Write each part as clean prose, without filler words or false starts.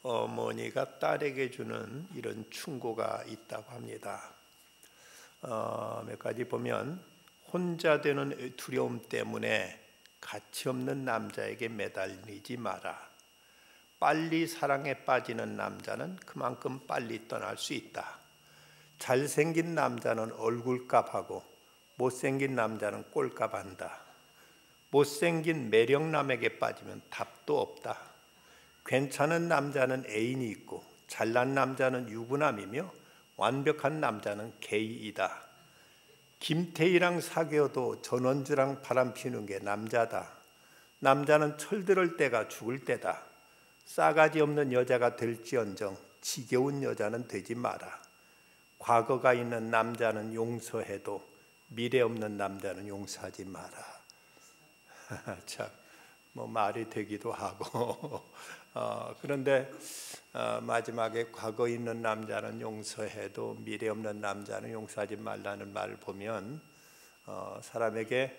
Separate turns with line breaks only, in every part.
어머니가 딸에게 주는 이런 충고가 있다고 합니다. 몇 가지 보면 혼자 되는 두려움 때문에 가치 없는 남자에게 매달리지 마라. 빨리 사랑에 빠지는 남자는 그만큼 빨리 떠날 수 있다. 잘생긴 남자는 얼굴값하고 못생긴 남자는 꼴값한다. 못생긴 매력남에게 빠지면 답도 없다. 괜찮은 남자는 애인이 있고 잘난 남자는 유부남이며 완벽한 남자는 게이이다. 김태희랑 사귀어도 전원주랑 바람 피우는 게 남자다. 남자는 철들을 때가 죽을 때다. 싸가지 없는 여자가 될지언정 지겨운 여자는 되지 마라. 과거가 있는 남자는 용서해도 미래 없는 남자는 용서하지 마라. 참, 말이 되기도 하고 그런데 마지막에 과거 있는 남자는 용서해도 미래 없는 남자는 용서하지 말라는 말을 보면 사람에게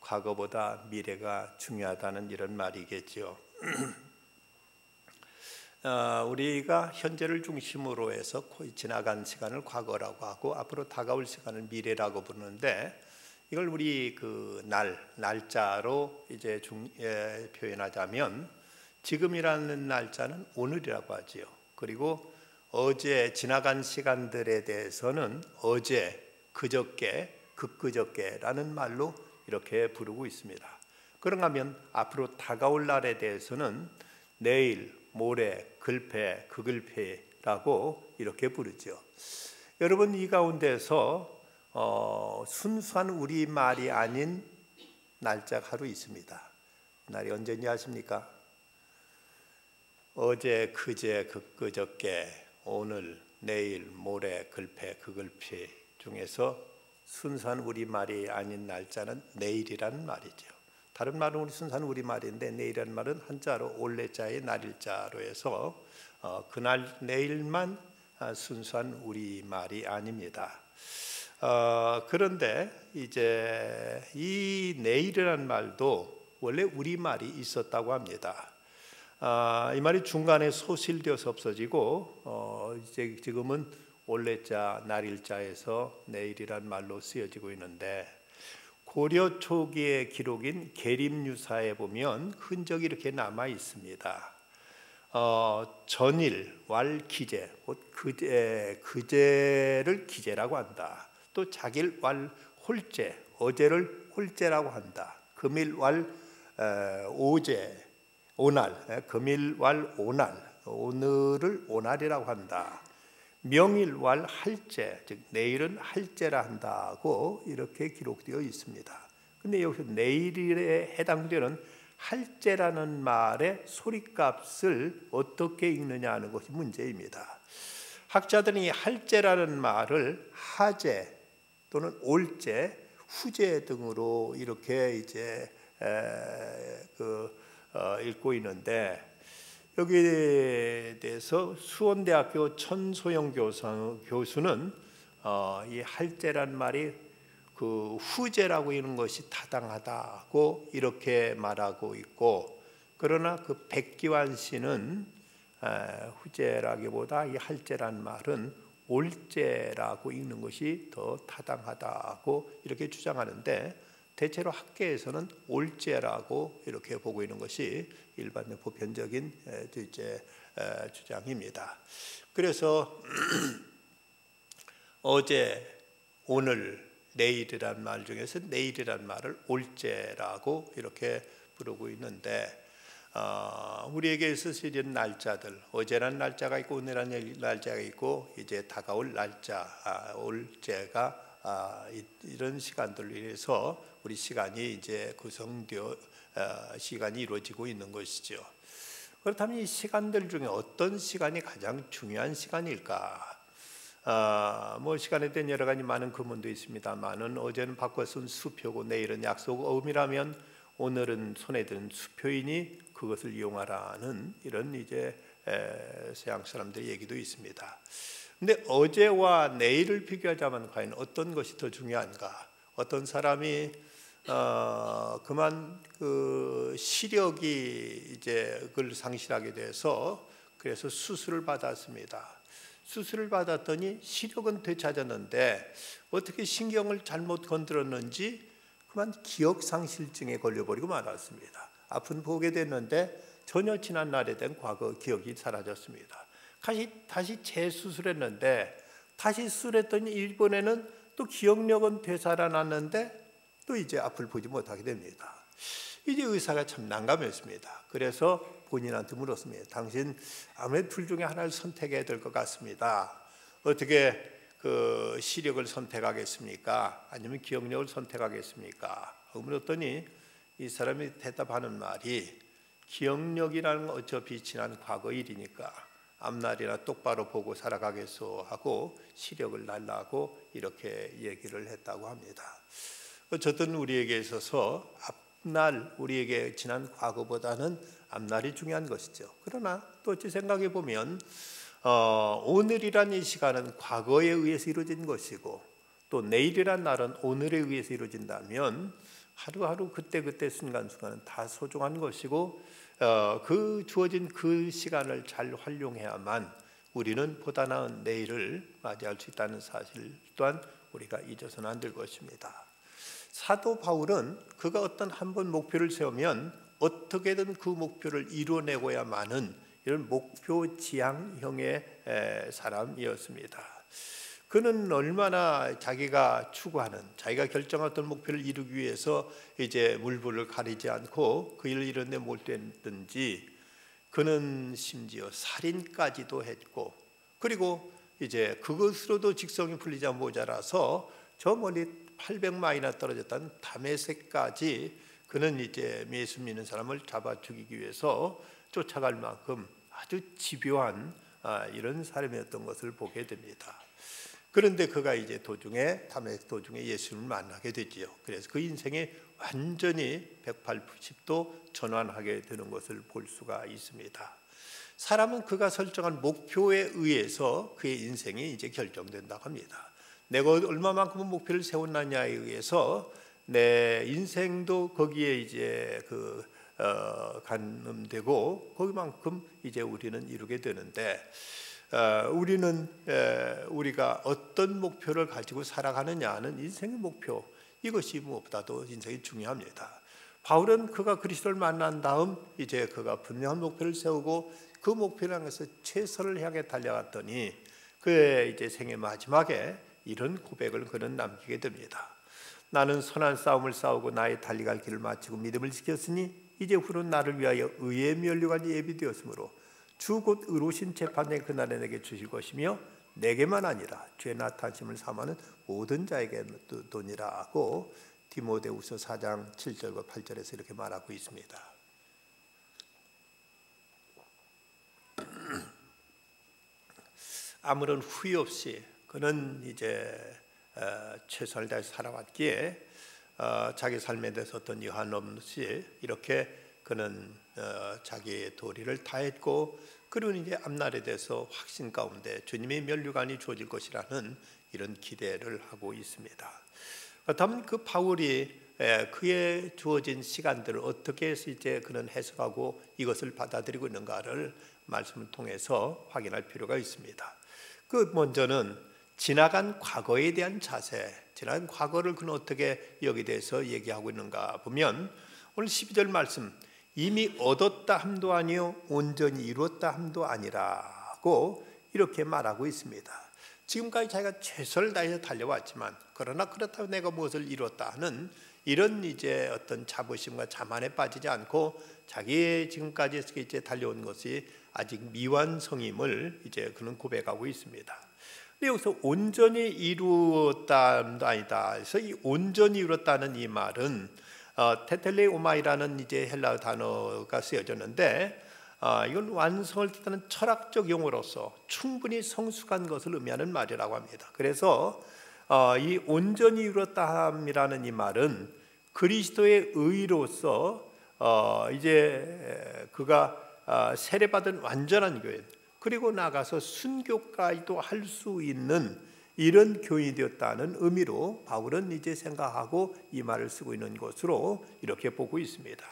과거보다 미래가 중요하다는 이런 말이겠죠. 우리가 현재를 중심으로 해서 지나간 시간을 과거라고 하고 앞으로 다가올 시간을 미래라고 부르는데, 이걸 우리 날짜로 이제 표현하자면 지금이라는 날짜는 오늘이라고 하지요. 그리고 어제 지나간 시간들에 대해서는 어제, 그저께, 그저께라는 말로 이렇게 부르고 있습니다. 그런가 하면 앞으로 다가올 날에 대해서는 내일, 모레, 글패, 그글패라고 이렇게 부르죠. 여러분, 이 가운데서 순수한 우리말이 아닌 날짜가 하루 있습니다. 날이 언제인지 아십니까? 어제, 그제, 그저께, 오늘, 내일, 모레, 글패, 그글패 중에서 순수한 우리말이 아닌 날짜는 내일이라는 말이죠. 다른 말은 우리 순수한 우리말인데 내일이라는 말은 한자로 올레자의 날일자로 해서 그날 내일만 순수한 우리말이 아닙니다. 그런데 이제 이 내일이라는 말도 원래 우리말이 있었다고 합니다. 이 말이 중간에 소실되어서 없어지고 이제 지금은 올레자, 날일자에서 내일이란 말로 쓰여지고 있는데, 고려 초기의 기록인 계림유사에 보면 흔적이 이렇게 남아 있습니다. 전일, 왈, 기재, 그제를 기재라고 한다. 또 작일, 왈, 홀재, 어제를 홀재라고 한다. 금일, 왈, 오제, 오날, 금일, 왈, 오날, 오늘을 오날이라고 한다. 명일, 왈, 할제, 즉 내일은 할제라 한다고 이렇게 기록되어 있습니다. 근데 여기서 내일에 해당되는 할제라는 말의 소리값을 어떻게 읽느냐 하는 것이 문제입니다. 학자들은 이 할제라는 말을 하제 또는 올제, 후제 등으로 이렇게 이제 읽고 있는데, 여기에 대해서 수원대학교 천소영 교수는 이 할제란 말이 후제라고 하는 것이 타당하다고 이렇게 말하고 있고, 그러나 백기환 씨는 후제라기보다 이 할제란 말은 올제라고 읽는 것이 더 타당하다고 이렇게 주장하는데, 대체로 학계에서는 올제라고 이렇게 보고 있는 것이 일반적 보편적인 주장입니다. 그래서 어제, 오늘, 내일이란 말 중에서 내일이란 말을 올제라고 이렇게 부르고 있는데, 우리에게 있으시는 날짜들, 어제란 날짜가 있고 오늘이라는 날짜가 있고 이제 다가올 날짜, 올제가 이런 시간들로 인해서 우리 시간이 이제 구성되어 시간이 이루어지고 있는 것이죠. 그렇다면 이 시간들 중에 어떤 시간이 가장 중요한 시간일까? 시간에 대한 여러 가지 많은 근문도 있습니다만은, 어제는 바꿔 쓴 수표고 내일은 약속 어음이라면 오늘은 손에 든 수표이니 그것을 이용하라는 이런 이제 서양 사람들의 얘기도 있습니다. 근데 어제와 내일을 비교하자면 과연 어떤 것이 더 중요한가? 어떤 사람이 그만 시력이 이제 그걸 상실하게 돼서 그래서 수술을 받았습니다. 수술을 받았더니 시력은 되찾았는데 어떻게 신경을 잘못 건드렸는지 그만 기억상실증에 걸려버리고 말았습니다. 아픈 보게 됐는데 전혀 지난 날에 된 과거 기억이 사라졌습니다. 다시 재수술했는데 다시 수술했더니 이번에는 또 기억력은 되살아났는데 또 이제 앞을 보지 못하게 됩니다. 이제 의사가 참 난감했습니다. 그래서 본인한테 물었습니다. 당신 아무래도 둘 중에 하나를 선택해야 될 것 같습니다. 어떻게 그 시력을 선택하겠습니까? 아니면 기억력을 선택하겠습니까? 물었더니 이 사람이 대답하는 말이 기억력이라는 건 어차피 지난 과거 일이니까 앞날이나 똑바로 보고 살아가겠소 하고 시력을 날라고 이렇게 얘기를 했다고 합니다. 어쨌든 우리에게 있어서 앞날, 우리에게 지난 과거보다는 앞날이 중요한 것이죠. 그러나 또 어찌 생각해 보면 오늘이란 이 시간은 과거에 의해서 이루어진 것이고 또 내일이란 날은 오늘에 의해서 이루어진다면 하루하루 그때그때 순간순간은 다 소중한 것이고 그 주어진 그 시간을 잘 활용해야만 우리는 보다 나은 내일을 맞이할 수 있다는 사실 또한 우리가 잊어서는 안 될 것입니다. 사도 바울은 그가 어떤 한 번 목표를 세우면 어떻게든 그 목표를 이뤄내고야만은 이런 목표 지향형의 사람이었습니다. 그는 얼마나 자기가 추구하는, 자기가 결정한 어떤 목표를 이루기 위해서 이제 물불을 가리지 않고 그 일을 이루는데 몰두했든지, 그는 심지어 살인까지도 했고, 그리고 이제 그것으로도 직성이 풀리자 모자라서 저 멀리 800마일이나 떨어졌다는 다메섹까지 그는 이제 예수 믿는 사람을 잡아 죽이기 위해서 쫓아갈 만큼 아주 집요한 이런 사람이었던 것을 보게 됩니다. 그런데 그가 이제 다메섹 도중에 예수님을 만나게 되지요. 그래서 그 인생이 완전히 180도 전환하게 되는 것을 볼 수가 있습니다. 사람은 그가 설정한 목표에 의해서 그의 인생이 이제 결정된다고 합니다. 내가 얼마만큼 목표를 세웠느냐에 의해서 내 인생도 거기에 이제 가늠되고 거기만큼 이제 우리는 이루게 되는데, 우리가 어떤 목표를 가지고 살아가느냐는 인생의 목표, 이것이 무엇보다도 인생이 중요합니다. 바울은 그가 그리스도를 만난 다음 이제 그가 분명한 목표를 세우고 그 목표를 향해서 최선을 향해 달려갔더니 그의 이제 생애 마지막에 이런 고백을 그는 남기게 됩니다. 나는 선한 싸움을 싸우고 나의 달려갈 길을 마치고 믿음을 지켰으니 이제 후로는 나를 위하여 의의 면류관이 예비되었으므로 주 곧 의로우신 재판장이 그날에 내게 주실 것이며 내게만 아니라 죄 나타심을 삼하는 모든 자에게 도니라 하고 디모데후서 4장 7절과 8절에서 이렇게 말하고 있습니다. 아무런 후회 없이 그는 이제 최선을 다해서 살아왔기에 자기 삶에 대해서 어떤 여한 없이 이렇게 그는 자기의 도리를 다했고, 그리고 이제 앞날에 대해서 확신 가운데 주님의 면류관이 주어질 것이라는 이런 기대를 하고 있습니다. 그렇다면 그 바울이 그의 주어진 시간들을 어떻게 해서 이제 그는 해석하고 이것을 받아들이고 있는가를 말씀을 통해서 확인할 필요가 있습니다. 그 먼저는 지나간 과거에 대한 자세, 지나간 과거를 그는 어떻게 여기에 대해서 얘기하고 있는가 보면 오늘 12절 말씀, 이미 얻었다 함도 아니요 온전히 이루었다 함도 아니라고 이렇게 말하고 있습니다. 지금까지 자기가 최선을 다해서 달려왔지만 그러나 그렇다고 내가 무엇을 이뤘다 하는 이런 이제 어떤 자부심과 자만에 빠지지 않고 자기의 지금까지 이제 달려온 것이 아직 미완성임을 이제 그는 고백하고 있습니다. 근데 여기서 온전히 이루었다는 아니다. 그래서 이 온전히 이루었다는 이 말은 테텔레오마이라는 이제 헬라어 단어가 쓰여졌는데 이건 완성을 뜻하는 철학적 용어로서 충분히 성숙한 것을 의미하는 말이라고 합니다. 그래서 이 온전히 이루었다함이라는 이 말은 그리스도의 의로서 이제 그가 세례받은 완전한 교인, 그리고 나가서 순교까지도 할 수 있는 이런 교인이 되었다는 의미로 바울은 이제 생각하고 이 말을 쓰고 있는 것으로 이렇게 보고 있습니다.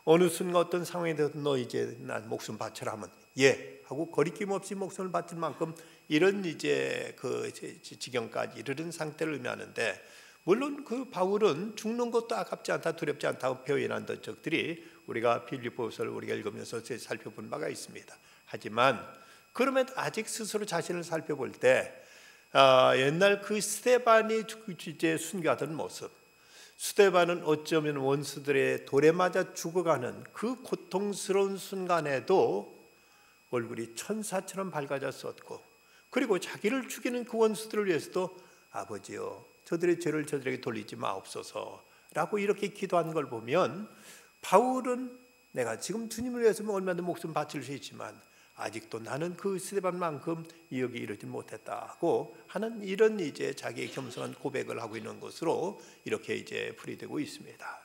어느 순간 어떤 상황에 대해서 너 이제 난 목숨 바쳐라 하면 예 하고 거리낌 없이 목숨을 바칠 만큼 이런 이제 그 지경까지 이르는 상태를 의미하는데, 물론 그 바울은 죽는 것도 아깝지 않다, 두렵지 않다고 표현한 적들이 우리가 빌립보서를 우리가 읽으면서 살펴본 바가 있습니다. 하지만 그러면 아직 스스로 자신을 살펴볼 때 옛날 그 스데반이 이제 순교하던 모습, 스데반은 어쩌면 원수들의 돌에 맞아 죽어가는 그 고통스러운 순간에도 얼굴이 천사처럼 밝아졌었고, 그리고 자기를 죽이는 그 원수들을 위해서도 아버지여 저들의 죄를 저들에게 돌리지 마옵소서 라고 이렇게 기도한 걸 보면, 바울은 내가 지금 주님을 위해서 얼마나 목숨 바칠 수 있지만 아직도 나는 그 스데반만큼 여기 이르지 못했다고 하는 이런 이제 자기의 겸손한 고백을 하고 있는 것으로 이렇게 이제 풀이되고 있습니다.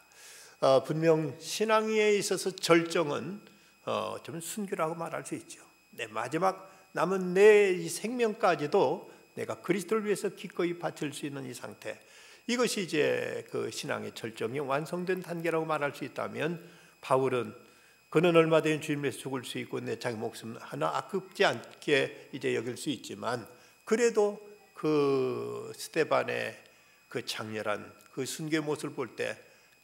분명 신앙에 있어서 절정은 좀 순교라고 말할 수 있죠. 내 마지막 남은 내 이 생명까지도 내가 그리스도를 위해서 기꺼이 바칠 수 있는 이 상태, 이것이 이제 그 신앙의 절정이 완성된 단계라고 말할 수 있다면, 바울은 그는 얼마든지 주님을 위해서 죽을 수 있고 내 자기 목숨 하나 아깝지 않게 이제 여길 수 있지만, 그래도 그 스데반의 그 장렬한 그 순교의 모습을 볼 때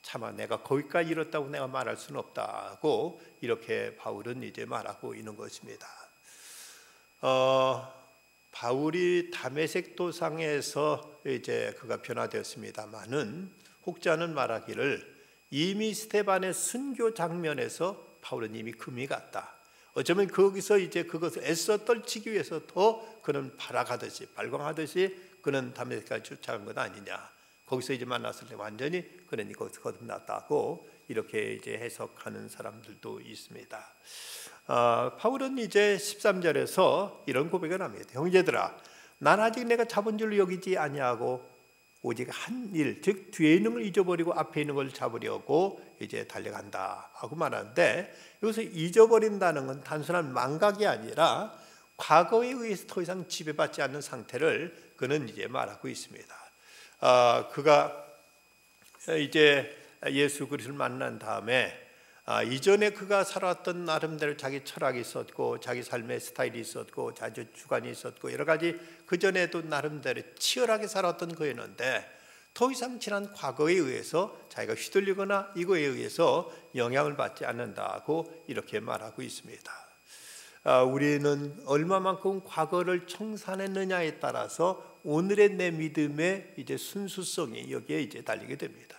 차마 내가 거기까지 이뤘다고 내가 말할 수는 없다고 이렇게 바울은 이제 말하고 있는 것입니다. 바울이 다메섹 도상에서 이제 그가 변화되었습니다만은, 혹자는 말하기를 이미 스데반의 순교 장면에서 바울은 이미 금이 갔다. 어쩌면 거기서 이제 그것을 애써 떨치기 위해서 더 그는 발악하듯이 발광하듯이 그는 다메섹까지 쫓아간 것 아니냐. 거기서 이제 만났을 때 완전히 그는 거기서 거듭났다고 이렇게 이제 해석하는 사람들도 있습니다. 바울은 이제 13절에서 이런 고백을 합니다. 형제들아, 난 아직 내가 잡은 줄로 여기지 아니하고 오직 한 일, 즉 뒤에 있는 걸 잊어버리고 앞에 있는 걸 잡으려고 이제 달려간다 하고 말하는데, 여기서 잊어버린다는 건 단순한 망각이 아니라 과거에 의해서 더 이상 지배받지 않는 상태를 그는 이제 말하고 있습니다. 그가 이제 예수 그리스도를 만난 다음에 이전에 그가 살았던 나름대로 자기 철학이 있었고 자기 삶의 스타일이 있었고 자기 주관이 있었고 여러 가지 그전에도 나름대로 치열하게 살았던 그였는데, 더 이상 지난 과거에 의해서 자기가 휘둘리거나 이거에 의해서 영향을 받지 않는다고 이렇게 말하고 있습니다. 우리는 얼마만큼 과거를 청산했느냐에 따라서 오늘의 내 믿음의 이제 순수성이 여기에 이제 달리게 됩니다.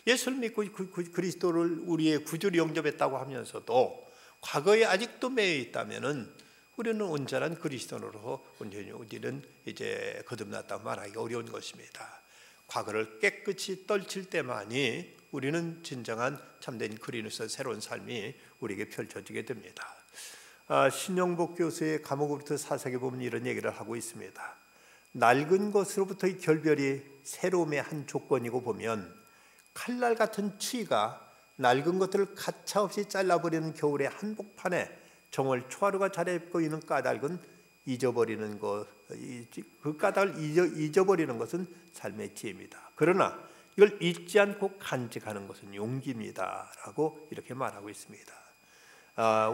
예수를 믿고 그리스도를 우리의 구주로 영접했다고 하면서도 과거에 아직도 매여 있다면은 우리는 온전한 그리스도인으로 온전히 우리는 이제 거듭났다고 말하기 어려운 것입니다. 과거를 깨끗이 떨칠 때만이 우리는 진정한 참된 그리스도의 새로운 삶이 우리에게 펼쳐지게 됩니다. 신영복 교수의 감옥으로부터 사색에 보면 이런 얘기를 하고 있습니다. 낡은 것으로부터의 결별이 새로움의 한 조건이고 보면, 칼날 같은 추위가 낡은 것들을 가차없이 잘라버리는 겨울의 한복판에 정월 초하루가 자리잡고 있는 까닭은 잊어버리는 것, 그 까닭을 잊어버리는 것은 삶의 지혜입니다. 그러나 이걸 잊지 않고 간직하는 것은 용기입니다 라고 이렇게 말하고 있습니다.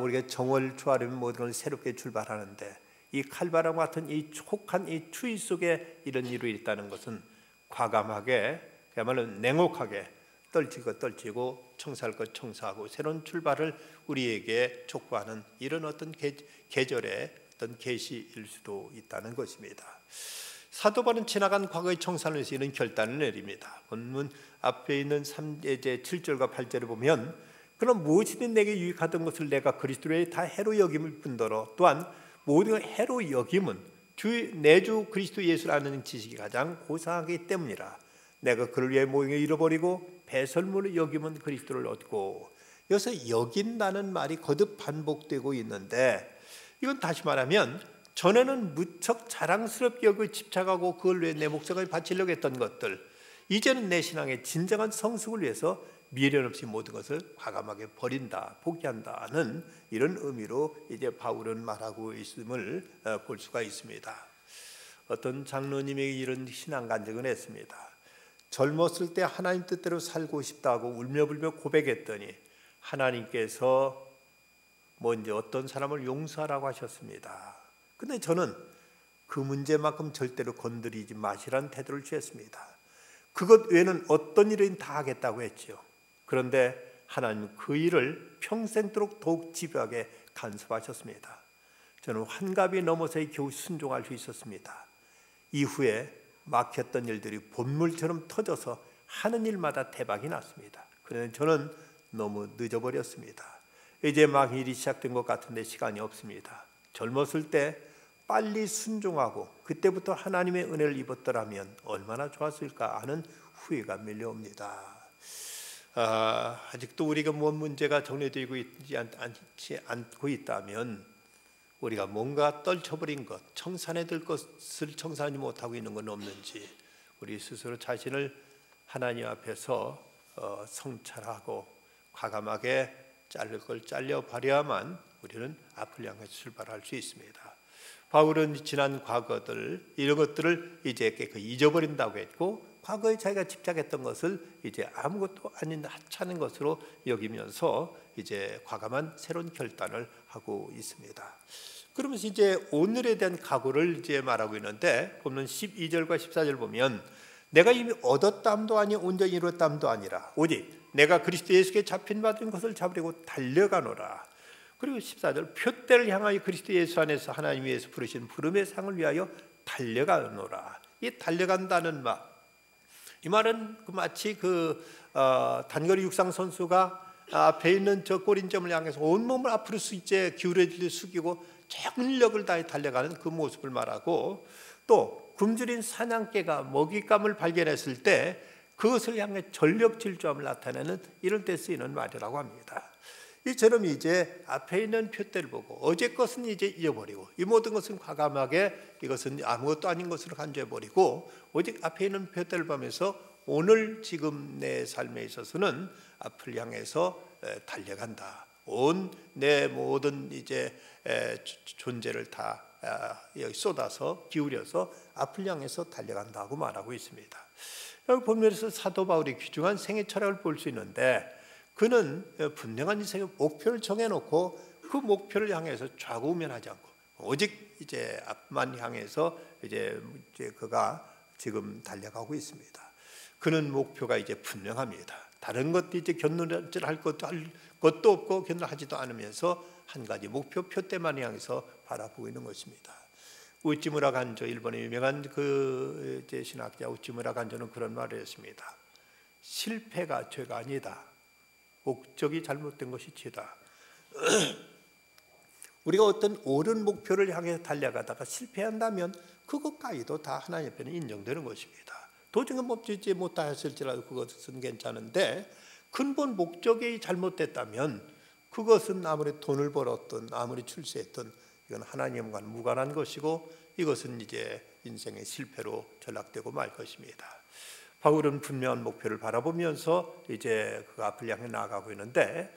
우리가 정월 초하루면 모든 걸 새롭게 출발하는데, 이 칼바람 같은 이 촉한 이 추위 속에 이런 일이 있다는 것은 과감하게, 그야말로 냉혹하게 떨칠 것 떨치고 청소할 것 청소하고 새로운 출발을 우리에게 촉구하는 이런 어떤 계절의 어떤 계시일 수도 있다는 것입니다. 사도 바울은 지나간 과거의 청산을 위해서 이런 결단을 내립니다. 본문 앞에 있는 7절과 8절을 보면, 그럼 무엇이든 내게 유익하던 것을 내가 그리스도의 다 해로 여김을 뿐더러 또한 모든 해로 여김은 내 주 그리스도 예수를 아는 지식이 가장 고상하기 때문이라. 내가 그를 위해 모든 걸 잃어버리고 배설물을 여기면 그리스도를 얻고. 여기서 여긴다는 말이 거듭 반복되고 있는데, 이건 다시 말하면 전에는 무척 자랑스럽게 여기고 집착하고 그걸 위해 내 목숨을 바치려고 했던 것들, 이제는 내 신앙의 진정한 성숙을 위해서 미련 없이 모든 것을 과감하게 버린다, 포기한다는 이런 의미로 이제 바울은 말하고 있음을 볼 수가 있습니다. 어떤 장로님이 이런 신앙 간증을 했습니다. 젊었을 때 하나님 뜻대로 살고 싶다고 울며불며 고백했더니 하나님께서 이제 어떤 사람을 용서하라고 하셨습니다. 근데 저는 그 문제만큼 절대로 건드리지 마시라는 태도를 취했습니다. 그것 외에는 어떤 일은 다 하겠다고 했지요. 그런데 하나님은 그 일을 평생도록 더욱 집요하게 간섭하셨습니다. 저는 환갑이 넘어서 겨우 순종할 수 있었습니다. 이후에 막혔던 일들이 본물처럼 터져서 하는 일마다 대박이 났습니다. 그런데 저는 너무 늦어버렸습니다. 이제 막 일이 시작된 것 같은데 시간이 없습니다. 젊었을 때 빨리 순종하고 그때부터 하나님의 은혜를 입었더라면 얼마나 좋았을까 하는 후회가 밀려옵니다. 아직도 우리가 뭔 문제가 정리되고 있지 않고 있다면 우리가 뭔가 떨쳐버린 것, 청산해둘 것을 청산하지 못하고 있는 건 없는지 우리 스스로 자신을 하나님 앞에서 성찰하고 과감하게 자를 걸 잘려버려야만 우리는 앞을 향해 출발할 수 있습니다. 바울은 지난 과거들 이런 것들을 이제 깨끗이 잊어버린다고 했고 과거에 자기가 집착했던 것을 이제 아무것도 아닌 하찮은 것으로 여기면서 이제 과감한 새로운 결단을 하고 있습니다. 그러면서 이제 오늘에 대한 각오를 이제 말하고 있는데 보면 12절과 14절 보면 내가 이미 얻었담도 아니 온전히 이뤘담도 아니라 오직 내가 그리스도 예수께 잡힌 받은 것을 잡으려고 달려가노라. 그리고 14절 표대를 향하여 그리스도 예수 안에서 하나님 위에서 부르신 부름의 상을 위하여 달려가노라. 이 달려간다는 말, 이 말은 마치 단거리 육상 선수가 앞에 있는 저 꼬린점을 향해서 온 몸을 앞으로 이제 기울여질 숙이고 전력을 다해 달려가는 그 모습을 말하고 또 굶주린 사냥개가 먹잇감을 발견했을 때 그것을 향해 전력 질주함을 나타내는 이럴 때 쓰이는 말이라고 합니다. 이처럼 이제 앞에 있는 표대를 보고 어제 것은 이제 잊어버리고 이 모든 것은 과감하게 이것은 아무것도 아닌 것으로 간주해버리고 오직 앞에 있는 표대를 보면서 오늘 지금 내 삶에 있어서는 앞을 향해서 달려간다. 온 내 모든 이제 존재를 다 여기 쏟아서 기울여서 앞을 향해서 달려간다고 말하고 있습니다. 여기 본문에서 사도 바울이 귀중한 생애 철학을 볼 수 있는데 그는 분명한 인생의 목표를 정해놓고 그 목표를 향해서 좌우면하지 않고 오직 이제 앞만 향해서 이제 그가 지금 달려가고 있습니다. 그는 목표가 이제 분명합니다. 다른 것도 이제 견눈질할 것도 없고 견눈하지도 않으면서 한 가지 목표 표대만 향해서 바라보고 있는 것입니다. 우찌무라 간조, 일본의 유명한 그 이제 신학자 우찌무라 간조는 그런 말을 했습니다. 실패가 죄가 아니다. 목적이 잘못된 것이 죄다. 우리가 어떤 옳은 목표를 향해 달려가다가 실패한다면 그것까지도 다 하나님 앞에는 인정되는 것입니다. 도중에 멈추지 못하였을지라도 그것은 괜찮은데 근본 목적이 잘못됐다면 그것은 아무리 돈을 벌었든 아무리 출세했든 이건 하나님과는 무관한 것이고 이것은 이제 인생의 실패로 전락되고 말 것입니다. 바울은 분명한 목표를 바라보면서 이제 그 앞을 향해 나아가고 있는데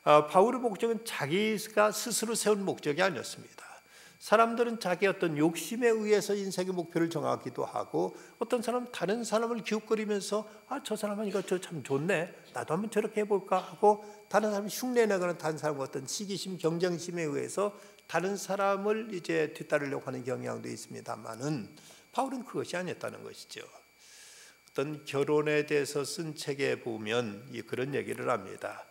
바울의 목적은 자기가 스스로 세운 목적이 아니었습니다. 사람들은 자기 어떤 욕심에 의해서 인생의 목표를 정하기도 하고 어떤 사람은 다른 사람을 기웃거리면서 저 사람은 이거 참 좋네 나도 한번 저렇게 해볼까 하고 다른 사람이 흉내내거나 다른 사람과 어떤 시기심 경쟁심에 의해서 다른 사람을 이제 뒤따르려고 하는 경향도 있습니다만은 바울은 그것이 아니었다는 것이죠. 어떤 결혼에 대해서 쓴 책에 보면 그런 얘기를 합니다.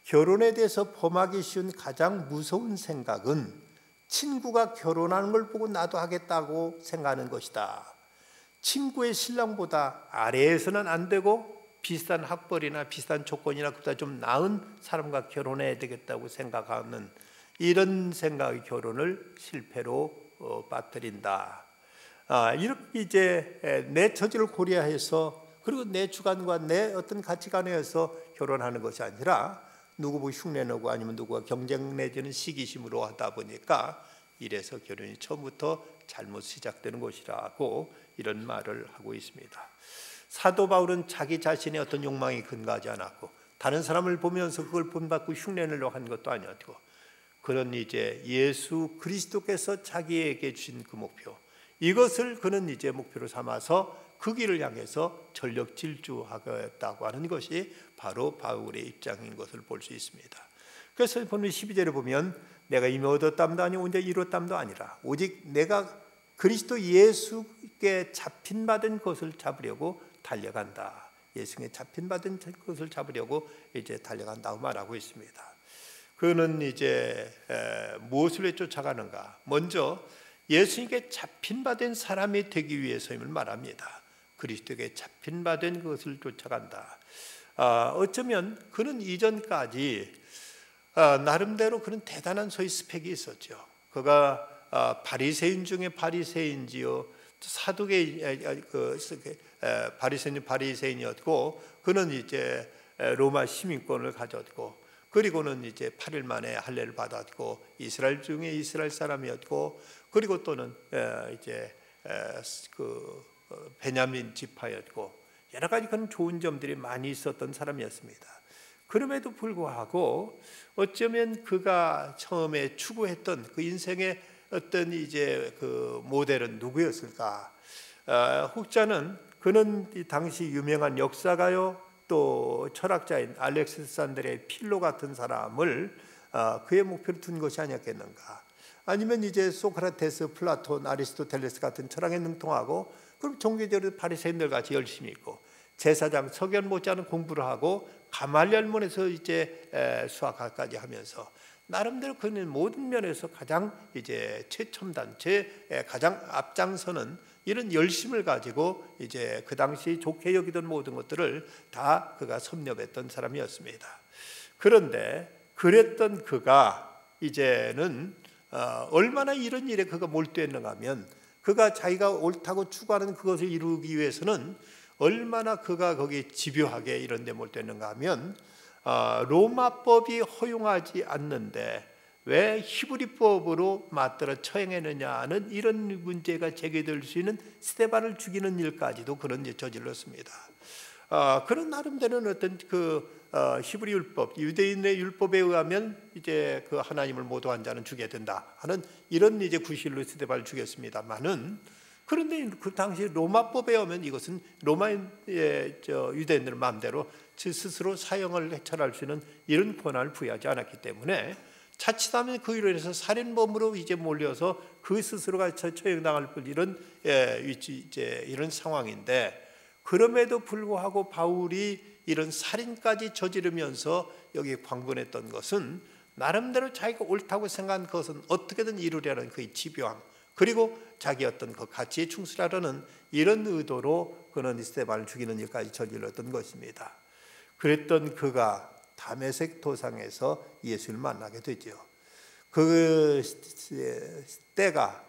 결혼에 대해서 범하기 쉬운 가장 무서운 생각은 친구가 결혼하는 걸 보고 나도 하겠다고 생각하는 것이다. 친구의 신랑보다 아래에서는 안 되고 비슷한 학벌이나 비슷한 조건이나 그보다 좀 나은 사람과 결혼해야 되겠다고 생각하는 이런 생각의 결혼을 실패로 빠뜨린다. 이렇게 이제 내 처지를 고려해서 그리고 내 주관과 내 어떤 가치관에 의해서 결혼하는 것이 아니라 누구 보고 흉내내고 아니면 누구가 경쟁 내지는 시기심으로 하다 보니까 이래서 결혼이 처음부터 잘못 시작되는 것이라고 이런 말을 하고 있습니다. 사도 바울은 자기 자신의 어떤 욕망이 근거하지 않았고 다른 사람을 보면서 그걸 본받고 흉내내려고 한 것도 아니었고 그런 이제 예수 그리스도께서 자기에게 주신 그 목표 이것을 그는 이제 목표로 삼아서 그 길을 향해서 전력 질주하겠다고 하는 것이 바로 바울의 입장인 것을 볼 수 있습니다. 그래서 보면 12절에 보면 내가 이미 얻었담도 아니고 온전히 이뤘담도 아니라 오직 내가 그리스도 예수께 잡힌 받은 것을 잡으려고 달려간다. 예수께 잡힌 받은 것을 잡으려고 이제 달려간다고 말하고 있습니다. 그는 이제 무엇을 왜 쫓아가는가? 먼저 예수님께 잡힌 받은 사람이 되기 위해서임을 말합니다. 그리스도에게 잡힌 받은 것을 쫓아간다. 어쩌면 그는 이전까지 나름대로 그런 대단한 소위 스펙이 있었죠. 그가 바리새인 중에 바리새인지요, 사두개 바리새인이었고, 그는 이제 로마 시민권을 가졌고, 그리고는 이제 8일 만에 할례를 받았고, 이스라엘 중에 이스라엘 사람이었고, 그리고 또는 이제 베냐민 지파였고, 여러 가지 그런 좋은 점들이 많이 있었던 사람이었습니다. 그럼에도 불구하고 어쩌면 그가 처음에 추구했던 그 인생의 어떤 이제 그 모델은 누구였을까? 혹자는 그는 이 당시 유명한 역사가요, 또 철학자인 알렉산드리아의 필로 같은 사람을 그의 목표로 둔 것이 아니었겠는가? 아니면 이제 소크라테스, 플라톤, 아리스토텔레스 같은 철학에 능통하고, 그럼 종교적으로 바리새인들 같이 열심히 있고, 제사장 서기관 못지않은 공부를 하고 가말리엘문에서 이제 수학학까지 하면서 나름대로 그는 모든 면에서 가장 이제 최첨단, 가장 앞장서는 이런 열심을 가지고 이제 그 당시 좋게 여기던 모든 것들을 다 그가 섭렵했던 사람이었습니다. 그런데 그랬던 그가 이제는 얼마나 이런 일에 그가 몰두했는가 하면, 그가 자기가 옳다고 추구하는 그것을 이루기 위해서는 얼마나 그가 거기 집요하게 이런 데 몰두했는가 하면, 로마법이 허용하지 않는데 왜 히브리법으로 맞들어 처형했느냐는 이런 문제가 제기될 수 있는 스데반을 죽이는 일까지도 그런 일을 저질렀습니다. 그런 나름대로는 어떤 히브리 율법, 유대인의 율법에 의하면 이제 그 하나님을 모독한 자는 죽여야 된다 하는 이런 이제 구실로 스데반을 죽였습니다만은, 그런데 그 당시 로마법에 오면 이것은 로마의 유대인들 마음대로 스스로 사형을 해철할 수 있는 이런 권한을 부여하지 않았기 때문에, 자칫하면 그로 인해서 살인범으로 이제 몰려서 그 스스로가 처형당할 이런 이런 상황인데, 그럼에도 불구하고 바울이 이런 살인까지 저지르면서 여기 광분했던 것은 나름대로 자기가 옳다고 생각한 것은 어떻게든 이루려는 그의 집요함, 그리고 자기 어떤 그 가치에 충실하려는 이런 의도로 그는 스데반을 죽이는 일까지 저질렀던 것입니다. 그랬던 그가 다메섹 도상에서 예수를 만나게 되죠. 그 때가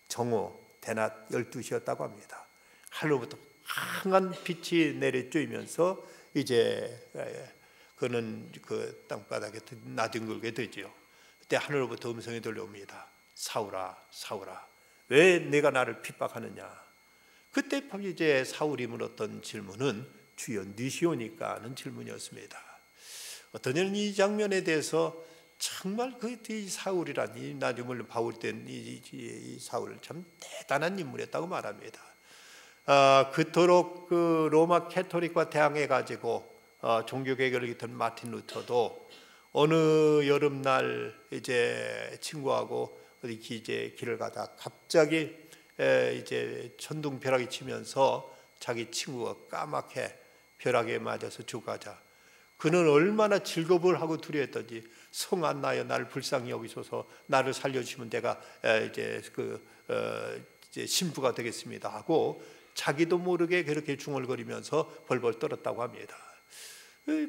정오 대낮 12시였다고 합니다. 하늘로부터 강한 빛이 내려쬐면서 이제 그는 그 땅바닥에 나뒹굴게 되죠. 그때 하늘로부터 음성이 들려옵니다. 사울아, 사울아, 왜 내가 나를 핍박하느냐? 그때 이제 사울이 물었던 질문은 주여 니시오니까 하는 질문이었습니다. 어떤 이는 이 장면에 대해서 정말 이 사울이라니, 나중에 물론 바울 된 이 사울 참 대단한 인물이었다고 말합니다. 그토록 그 로마 캐토릭과 대항해 가지고 종교 개혁을 일으켰던 마틴 루터도 어느 여름날 이제 친구하고 어디 길을 가다 갑자기 이제 천둥벼락이 치면서 자기 친구가 까맣게 벼락에 맞아서 죽어가자 그는 얼마나 즐거움을 하고 두려웠던지, 성 안나여 나를 불쌍히 여기소서, 나를 살려주시면 내가 이제 이제 신부가 되겠습니다 하고 자기도 모르게 그렇게 중얼거리면서 벌벌 떨었다고 합니다.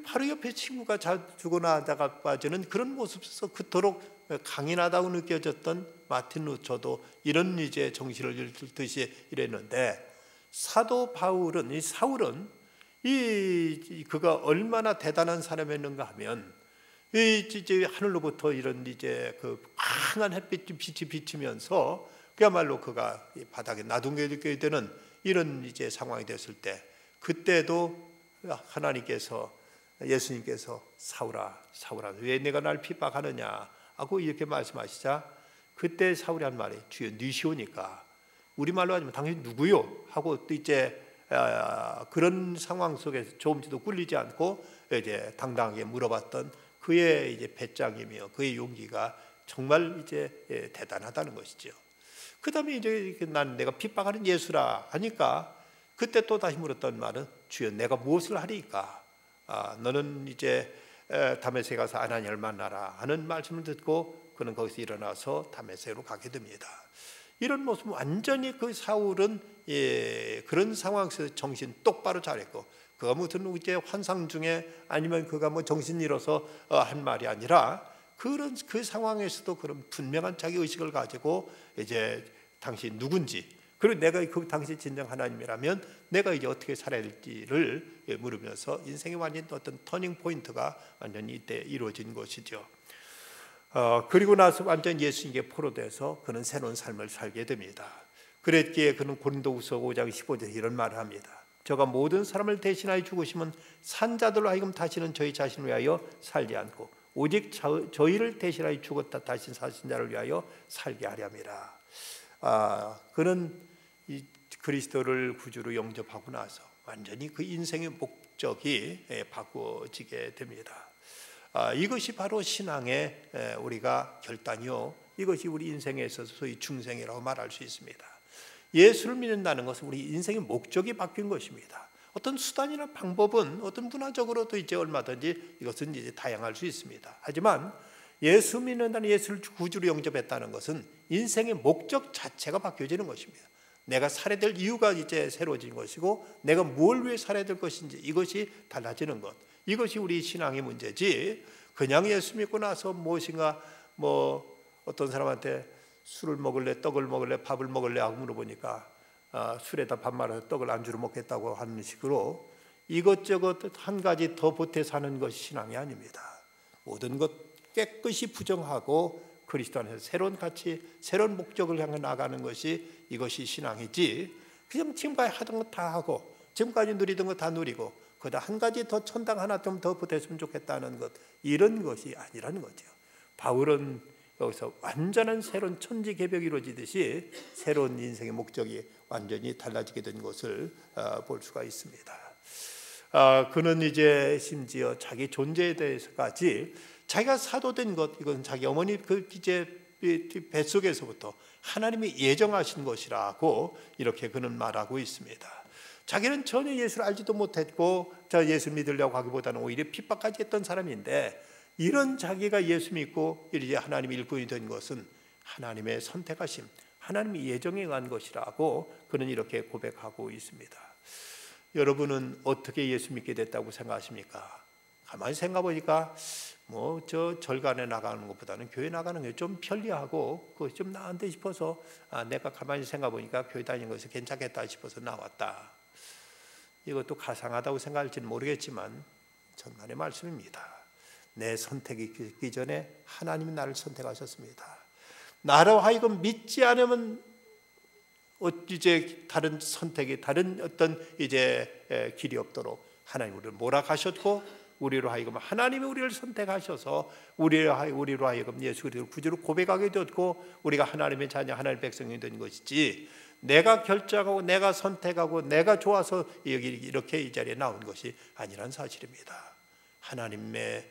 바로 옆에 친구가 죽어나다가 빠지는 그런 모습 속에서 그토록 강인하다고 느껴졌던 마틴 루터도 이런 이제 정신을 잃듯이 이랬는데, 사도 바울은, 이 사울은 그가 얼마나 대단한 사람이었는가 하면, 이제 하늘로부터 이런 이제 그 강한 빛이 비치면서 그야말로 그가 바닥에 나둥게 되는 이런 이제 상황이 됐을 때, 그때도 하나님께서, 예수님께서 사울아, 사울아, 왜 내가 날 핍박하느냐 하고 이렇게 말씀하시자, 그때 사울이 한 말이 주여 니시오니까, 우리말로 하면 당신 누구요? 하고 또 이제 그런 상황 속에서 조금도 꿀리지 않고 이제 당당하게 물어봤던 그의 이제 배짱이며 그의 용기가 정말 이제 대단하다는 것이죠. 그 다음에 이제 난 내가 핍박하는 예수라 하니까 그때 또 다시 물었던 말은 주여 내가 무엇을 하리까? 너는 이제 다메섹에 가서 아나니아를 만나라 하는 말씀을 듣고 그는 거기서 일어나서 다메섹으로 가게 됩니다. 이런 모습 완전히 그 사울은 그런 상황에서 정신 똑바로 차렸고 그가 무슨 이제 환상 중에 아니면 그가 뭐 정신 잃어서 한 말이 아니라 그 상황에서도 그런 분명한 자기 의식을 가지고 이제 당신 누군지 그리고 내가 그 당시 진정 하나님이라면 내가 이제 어떻게 살아야 될지를 물으면서 인생의 완전 어떤 터닝 포인트가 완전히 이때 이루어진 것이죠. 그리고 나서 완전 예수님께 포로돼서 그는 새로운 삶을 살게 됩니다. 그랬기에 그는 고린도후서 5장 15절에 이런 말을 합니다. 저가 모든 사람을 대신하여 죽으시면 산자들로 하여금 다시는 저희 자신을 위하여 살지 않고 오직 저희를 대신하여 죽었다 다시 사신 자를 위하여 살게 하렵니다. 그는 이 그리스도를 구주로 영접하고 나서 완전히 그 인생의 목적이 바꿔지게 됩니다. 이것이 바로 신앙의 우리가 결단이요, 이것이 우리 인생에 있어서 소위 중생이라고 말할 수 있습니다. 예수를 믿는다는 것은 우리 인생의 목적이 바뀐 것입니다. 어떤 수단이나 방법은 어떤 문화적으로도 이제 얼마든지 이것은 이제 다양할 수 있습니다. 하지만 예수 믿는다는, 예수를 구주로 영접했다는 것은 인생의 목적 자체가 바뀌어지는 것입니다. 내가 살아야 될 이유가 이제 새로워진 것이고 내가 뭘 위해 살아야 될 것인지 이것이 달라지는 것, 이것이 우리 신앙의 문제지 그냥 예수 믿고 나서 무엇인가 뭐 어떤 사람한테 술을 먹을래 떡을 먹을래 밥을 먹을래 하고 물어보니까 술에다 밥 말아서 떡을 안주로 먹겠다고 하는 식으로 이것저것 한 가지 더 보태 사는 것이 신앙이 아닙니다. 모든 것 깨끗이 부정하고 그리스도 안에서 새로운 가치, 새로운 목적을 향해 나가는 것이 이것이 신앙이지, 그냥 지금까지 하던 것 다 하고 지금까지 누리던 것 다 누리고 그다 한 가지 더 천당 하나 좀 더 보태으면 좋겠다는 것, 이런 것이 아니라는 거죠. 바울은 여기서 완전한 새로운 천지개벽이 이루어지듯이 새로운 인생의 목적이 완전히 달라지게 된 것을 볼 수가 있습니다. 그는 이제 심지어 자기 존재에 대해서까지 자기가 사도된 것, 이건 자기 어머니 그 이제 뱃속에서부터 하나님이 예정하신 것이라고 이렇게 그는 말하고 있습니다. 자기는 전혀 예수를 알지도 못했고 예수 믿으려고 하기보다는 오히려 핍박까지 했던 사람인데, 이런 자기가 예수 믿고 이제 하나님의 일꾼이 된 것은 하나님의 선택하심, 하나님의 예정에 의한 것이라고 그는 이렇게 고백하고 있습니다. 여러분은 어떻게 예수 믿게 됐다고 생각하십니까? 가만히 생각해 보니까 뭐 저 절간에 나가는 것보다는 교회 나가는 게 좀 편리하고 그것이 좀 나은데 싶어서 내가 가만히 생각해 보니까 교회 다니는 것이 괜찮겠다 싶어서 나왔다. 이것도 가상하다고 생각할지는 모르겠지만 정말의 말씀입니다. 내 선택이 있기 전에 하나님이 나를 선택하셨습니다. 나로 하여금 믿지 않으면 이제 다른 선택이, 다른 어떤 이제 길이 없도록 하나님 우리를 몰아가셨고, 우리로 하여금 하나님이 우리를 선택하셔서 우리로 하여금 예수 그리스도를 구주로 고백하게 되었고 우리가 하나님의 자녀, 하나님의 백성이 된 것이지, 내가 결정하고 내가 선택하고 내가 좋아서 여기 이렇게 이 자리에 나온 것이 아니란 사실입니다. 하나님의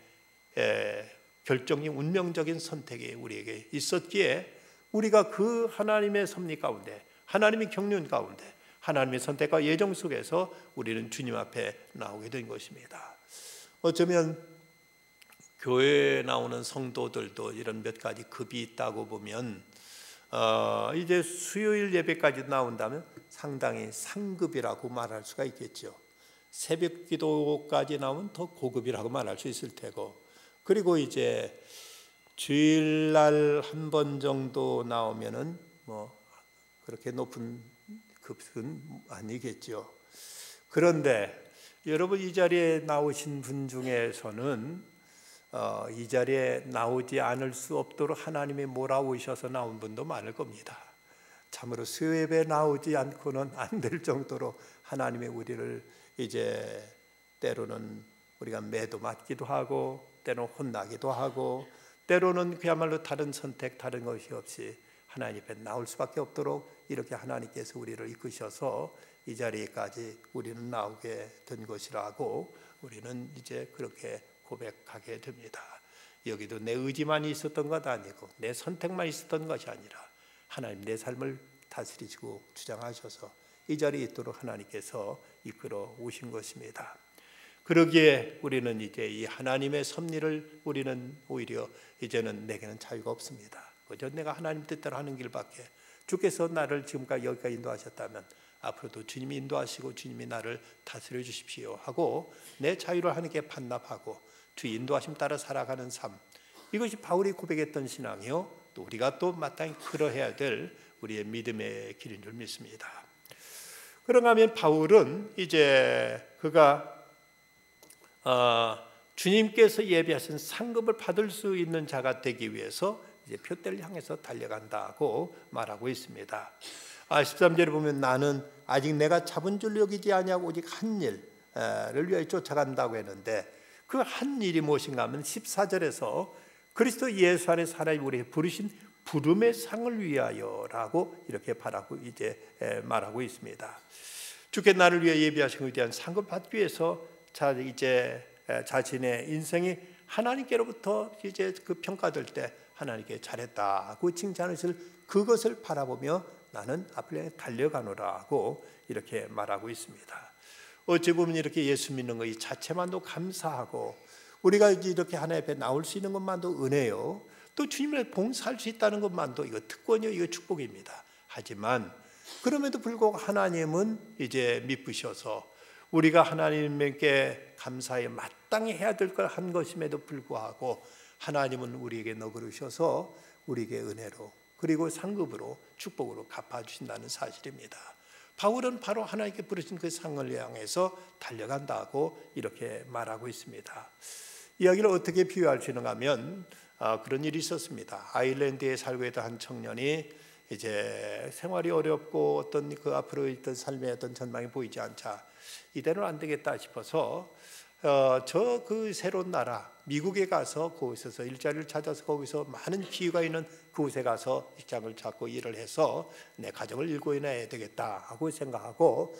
결정적인 운명적인 선택이 우리에게 있었기에 우리가 그 하나님의 섭리 가운데, 하나님의 경륜 가운데, 하나님의 선택과 예정 속에서 우리는 주님 앞에 나오게 된 것입니다. 어쩌면 교회에 나오는 성도들도 이런 몇 가지 급이 있다고 보면 이제 수요일 예배까지 나온다면 상당히 상급이라고 말할 수가 있겠죠. 새벽 기도까지 나오면 더 고급이라고 말할 수 있을 테고, 그리고 이제 주일날 한 번 정도 나오면은 뭐 그렇게 높은 급은 아니겠죠. 그런데 여러분, 이 자리에 나오신 분 중에서는 이 자리에 나오지 않을 수 없도록 하나님이 몰아오셔서 나온 분도 많을 겁니다. 참으로 수요예배에 나오지 않고는 안 될 정도로 하나님이 우리를 이제 때로는 우리가 매도 맞기도 하고 때로는 혼나기도 하고 때로는 그야말로 다른 선택, 다른 것이 없이 하나님 앞에 나올 수밖에 없도록 이렇게 하나님께서 우리를 이끄셔서 이 자리까지 우리는 나오게 된 것이라고 우리는 이제 그렇게 고백하게 됩니다. 여기도 내 의지만 있었던 것 아니고 내 선택만 있었던 것이 아니라 하나님 내 삶을 다스리시고 주장하셔서 이 자리에 있도록 하나님께서 이끌어 오신 것입니다. 그러기에 우리는 이제 이 하나님의 섭리를 우리는 오히려 이제는 내게는 자유가 없습니다. 그저 내가 하나님 뜻대로 하는 길밖에. 주께서 나를 지금까지 여기까지 인도하셨다면 앞으로도 주님이 인도하시고 주님이 나를 다스려 주십시오 하고 내 자유를 하나님께 반납하고 주 인도하심 따라 살아가는 삶, 이것이 바울이 고백했던 신앙이요, 또 우리가 또 마땅히 그러해야 될 우리의 믿음의 길인 줄 믿습니다. 그런가 하면 바울은 이제 그가 주님께서 예비하신 상급을 받을 수 있는 자가 되기 위해서 이제 표대를 향해서 달려간다고 말하고 있습니다. 13절에 보면 나는 아직 내가 잡은 줄 여기지 아니하고 오직 한 일을 위하여 쫓아간다고 했는데 그 한 일이 무엇인가 하면 14절에서 그리스도 예수 안에서 하나님 우리에게 부르신 부름의 상을 위하여라고 이렇게 이제 말하고 있습니다. 주께 나를 위해 예비하신 것에 대한 상급을 받기 위해서 이제 자신의 인생이 하나님께로부터 이제 그 평가될 때 하나님께 잘했다고 칭찬하실 그것을 바라보며 나는 앞을 달려가노라고 이렇게 말하고 있습니다. 어찌 보면 이렇게 예수 믿는 것 이 자체만도 감사하고 우리가 이렇게 하나님 앞에 나올 수 있는 것만도 은혜요, 또 주님을 봉사할 수 있다는 것만도 이거 특권이요, 이거 축복입니다. 하지만 그럼에도 불구하고 하나님은 이제 미쁘셔서 우리가 하나님께 감사에 마땅히 해야 될 걸 한 것임에도 불구하고 하나님은 우리에게 너그러우셔서 우리에게 은혜로 그리고 상급으로 축복으로 갚아주신다는 사실입니다. 바울은 바로 하나님께 부르신 그 상을 향해서 달려간다고 이렇게 말하고 있습니다. 이야기를 어떻게 비유할 수 있는가 하면 그런 일이 있었습니다. 아일랜드에 살고 있던 한 청년이 이제 생활이 어렵고 어떤 그 앞으로 있던 삶의 어떤 전망이 보이지 않자 이대로는 안 되겠다 싶어서 저 그 새로운 나라 미국에 가서 거기서 일자리를 찾아서 거기서 많은 기회가 있는 그곳에 가서 직장을 찾고 일을 해서 내 가정을 일구어내야 되겠다 하고 생각하고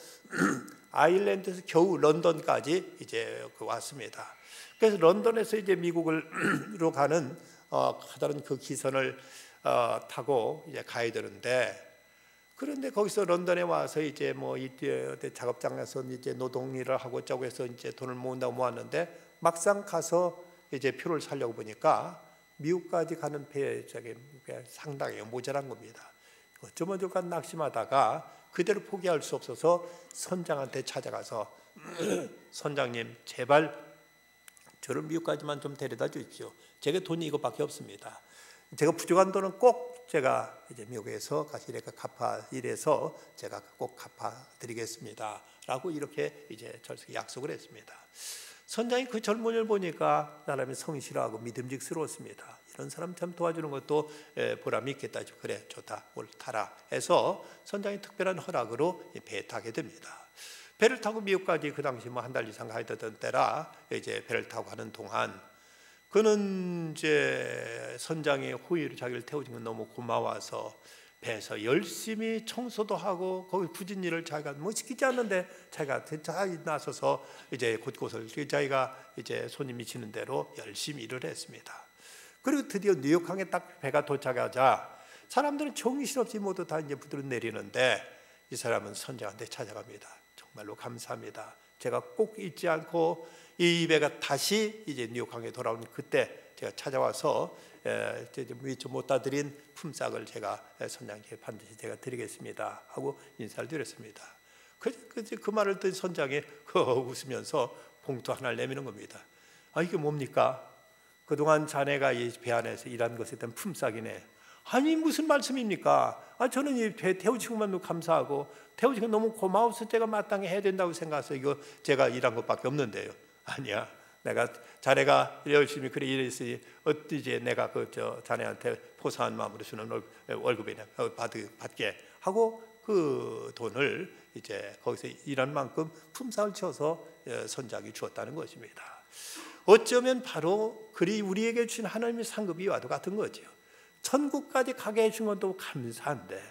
아일랜드에서 겨우 런던까지 이제 왔습니다. 그래서 런던에서 이제 미국으로 가는 가다른 그 기선을 타고 이제 가야 되는데, 그런데 거기서 런던에 와서 이제 뭐 이때 작업장에서 이제 노동 일을 하고 짜고 해서 이제 돈을 모은다고 모았는데 막상 가서 이제 표를 사려고 보니까 미국까지 가는 배적이 상당히 모자란 겁니다. 어쩌면 저간 낙심하다가 그대로 포기할 수 없어서 선장한테 찾아가서 선장님 제발 저를 미국까지만 좀 데려다 주십시오. 제가 돈이 이것밖에 없습니다. 제가 부족한 돈은 꼭 제가 이제 미국에서 가서 이래서 제가 꼭 갚아드리겠습니다. 라고 이렇게 이제 약속을 했습니다. 선장이 그 젊은이를 보니까 사람이 성실하고 믿음직스러웠습니다. 이런 사람 참 도와주는 것도 보람이 있겠다. 그래 좋다, 옳다라 해서 선장이 특별한 허락으로 배에 타게 됩니다. 배를 타고 미국까지 그 당시 뭐 한 달 이상 가야 되던 때라 이제 배를 타고 가는 동안 그는 이제 선장의 호의로 자기를 태워준 건 너무 고마워서 배에서 열심히 청소도 하고 거기 굳은 일을 자기가 뭐 시키지 않는데 자기가 나서서 이제 곳곳을 자기가 이제 손님이 치는 대로 열심히 일을 했습니다. 그리고 드디어 뉴욕항에 딱 배가 도착하자 사람들은 정신없이 모두 다 이제 부두로 내리는데 이 사람은 선장한테 찾아갑니다. 정말로 감사합니다. 제가 꼭 잊지 않고 이 배가 다시 이제 뉴욕항에 돌아오는 그때 제가 찾아와서 미처 못다 드린 품삯을 제가 선장님께 반드시 제가 드리겠습니다 하고 인사를 드렸습니다. 그 말을 듣는 선장이 웃으면서 봉투 하나를 내미는 겁니다. 아, 이게 뭡니까? 그동안 자네가 이 배 안에서 일한 것에 대한 품삯이네. 아니 무슨 말씀입니까? 저는 이 배 태우시고만 감사하고 태우시고 너무 고마워서 제가 마땅히 해야 된다고 생각해서 이거 제가 일한 것밖에 없는데요. 아니야, 내가 자네가 열심히 그래 일했으니 어찌 내가 자네한테 포사한 마음으로 주는 월급이나 받게 하고 그 돈을 이제 거기서 일한 만큼 품삯을 쳐서 선장이 주었다는 것입니다. 어쩌면 바로 그리 우리에게 주신 하나님의 상급이 이와도 같은 거죠. 천국까지 가게 해준 것도 감사한데,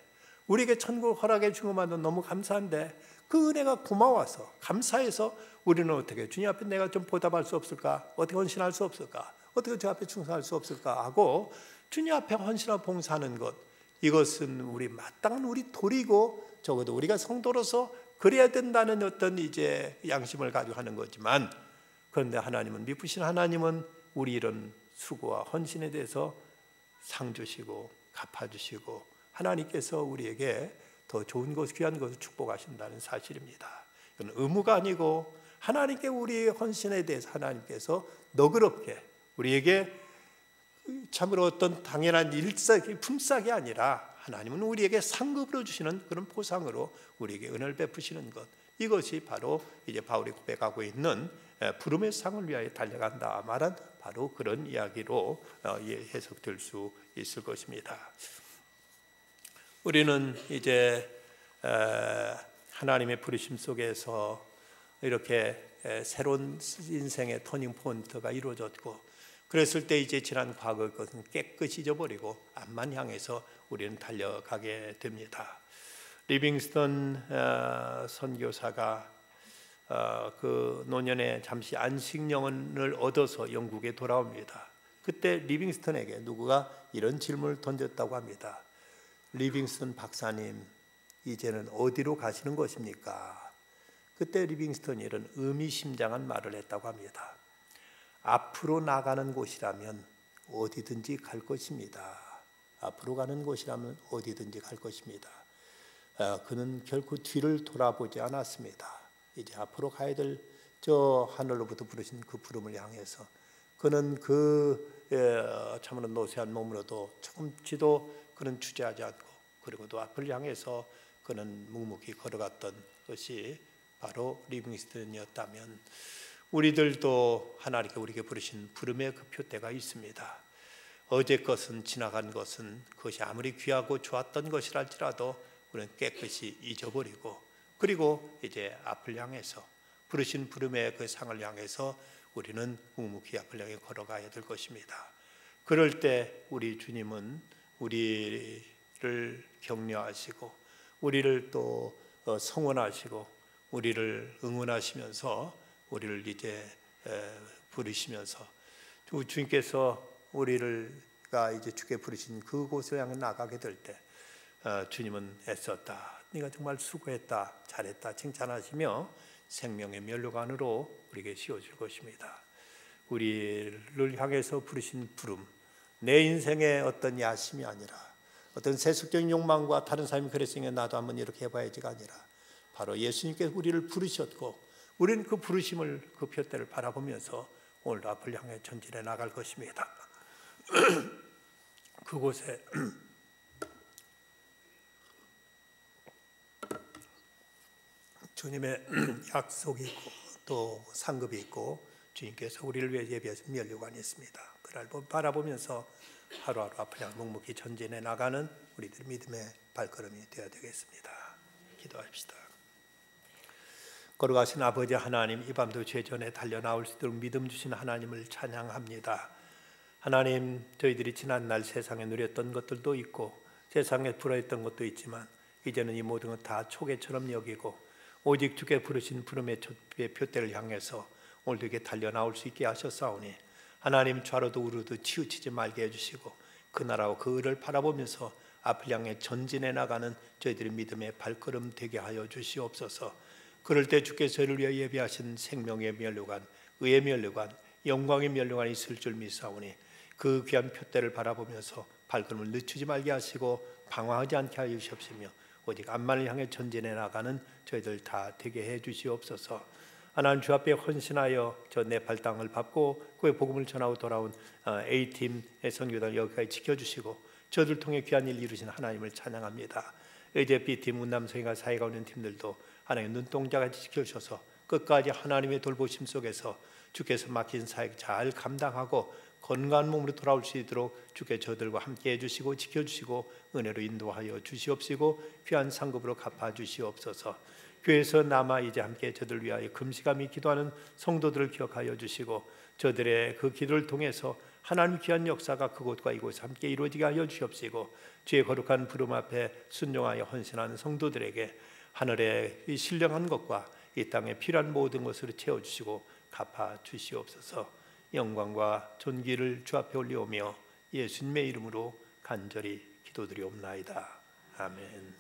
우리에게 천국을 허락해 준 것만도 너무 감사한데 그 은혜가 고마워서 감사해서 우리는 어떻게 주님 앞에 내가 좀 보답할 수 없을까? 어떻게 헌신할 수 없을까? 어떻게 저 앞에 충성할 수 없을까 하고 주님 앞에 헌신하고 봉사하는 것, 이것은 우리 마땅한 우리 도리고 적어도 우리가 성도로서 그래야 된다는 어떤 이제 양심을 가지고 하는 거지만, 그런데 하나님은, 미쁘신 하나님은 우리 이런 수고와 헌신에 대해서 상 주시고 갚아주시고 하나님께서 우리에게 더 좋은 것, 귀한 것을 축복하신다는 사실입니다. 이건 의무가 아니고 하나님께 우리의 헌신에 대해서 하나님께서 너그럽게 우리에게 참으로 어떤 당연한 품삯이 아니라 하나님은 우리에게 상급으로 주시는 그런 보상으로 우리에게 은혜를 베푸시는 것, 이것이 바로 이제 바울이 고백하고 있는 부름의 상을 위하여 달려간다 말한 바로 그런 이야기로 해석될 수 있을 것입니다. 우리는 이제 하나님의 부르심 속에서 이렇게 새로운 인생의 터닝 포인트가 이루어졌고, 그랬을 때 이제 지난 과거의 것은 깨끗이 잊어버리고 앞만 향해서 우리는 달려가게 됩니다. 리빙스턴 선교사가 그 노년에 잠시 안식년을 얻어서 영국에 돌아옵니다. 그때 리빙스턴에게 누구가 이런 질문을 던졌다고 합니다. 리빙스턴 박사님, 이제는 어디로 가시는 것입니까? 그때 리빙스턴이 이런 의미심장한 말을 했다고 합니다. 앞으로 나가는 곳이라면 어디든지 갈 것입니다. 앞으로 가는 곳이라면 어디든지 갈 것입니다. 그는 결코 뒤를 돌아보지 않았습니다. 이제 앞으로 가야 될 저 하늘로부터 부르신 그 부름을 향해서 그는 참으로 노쇠한 몸으로도 조금치도 그는 주저하지 않고, 그리고 또 앞을 향해서 그는 묵묵히 걸어갔던 것이 바로 리빙스턴이었다면, 우리들도 하나님께 우리에게 부르신 부름의 그 표대가 있습니다. 어제 것은, 지나간 것은, 그것이 아무리 귀하고 좋았던 것이랄지라도 우리는 깨끗이 잊어버리고, 그리고 이제 앞을 향해서 부르신 부름의 그 상을 향해서 우리는 묵묵히 앞을 향해 걸어가야 될 것입니다. 그럴 때 우리 주님은 우리를 격려하시고 우리를 또 성원하시고 우리를 응원하시면서 우리를 이제 부르시면서, 주님께서 우리가 이제 주께 부르신 그곳을 향해 나가게 될 때 주님은 애썼다, 네가 정말 수고했다, 잘했다 칭찬하시며 생명의 면류관으로 우리에게 씌워줄 것입니다. 우리를 향해서 부르신 부름, 내 인생의 어떤 야심이 아니라 어떤 세속적인 욕망과 다른 사람이 그랬으니까 나도 한번 이렇게 해봐야지가 아니라 바로 예수님께서 우리를 부르셨고 우리는 그 부르심을, 그 표대를 바라보면서 오늘 앞을 향해 전진해 나갈 것입니다. 그곳에 주님의 약속이 있고 또 상급이 있고 주님께서 우리를 위해 예비하신 면류관이 있습니다. 그를 바라보면서 하루하루 앞을 향해 묵묵히 전진해 나가는 우리들 믿음의 발걸음이 되어야 되겠습니다. 기도합시다. 걸어가신 아버지 하나님, 이 밤도 죄 전에 달려나올 수 있도록 믿음 주신 하나님을 찬양합니다. 하나님, 저희들이 지난날 세상에 누렸던 것들도 있고 세상에 불화했던 것도 있지만 이제는 이 모든 것 다 초계처럼 여기고 오직 주께 부르신 부름의 표대를 향해서 오늘도 이렇게 달려나올 수 있게 하셨사오니 하나님, 좌로도 우로도 치우치지 말게 해주시고 그 나라와 그 의를 바라보면서 앞을 향해 전진해 나가는 저희들의 믿음의 발걸음 되게 하여 주시옵소서. 그럴 때 주께서 저희를 위해 예비하신 생명의 면류관, 의의 면류관, 영광의 면류관이 있을 줄 믿사오니 그 귀한 표대를 바라보면서 발걸음을 늦추지 말게 하시고 방황하지 않게 하여 주시옵시며 오직 앞만을 향해 전진해 나가는 저희들 다 되게 해 주시옵소서. 하나님, 주 앞에 헌신하여 저 네팔 땅을 밟고 그의 복음을 전하고 돌아온 A팀의 선교단을 여기까지 지켜주시고 저들 통해 귀한 일 이루신 하나님을 찬양합니다. 이제 B팀, 운남성이가 사이가 오는 팀들도 하나님 눈동자같이 지켜주셔서 끝까지 하나님의 돌보심 속에서 주께서 맡긴 사역 잘 감당하고 건강한 몸으로 돌아올 수 있도록 주께 저들과 함께 해주시고 지켜주시고 은혜로 인도하여 주시옵시고 귀한 상급으로 갚아주시옵소서. 교회에서 남아 이제 함께 저들 위하여 금시감히 기도하는 성도들을 기억하여 주시고 저들의 그 기도를 통해서 하나님 귀한 역사가 그곳과 이곳에 함께 이루어지게 하여 주시옵시고 주의 거룩한 부름 앞에 순종하여 헌신하는 성도들에게 하늘의 이 신령한 것과 이 땅에 필요한 모든 것으로 채워주시고 갚아주시옵소서. 영광과 존귀를 주 앞에 올려오며 예수님의 이름으로 간절히 기도드리옵나이다. 아멘.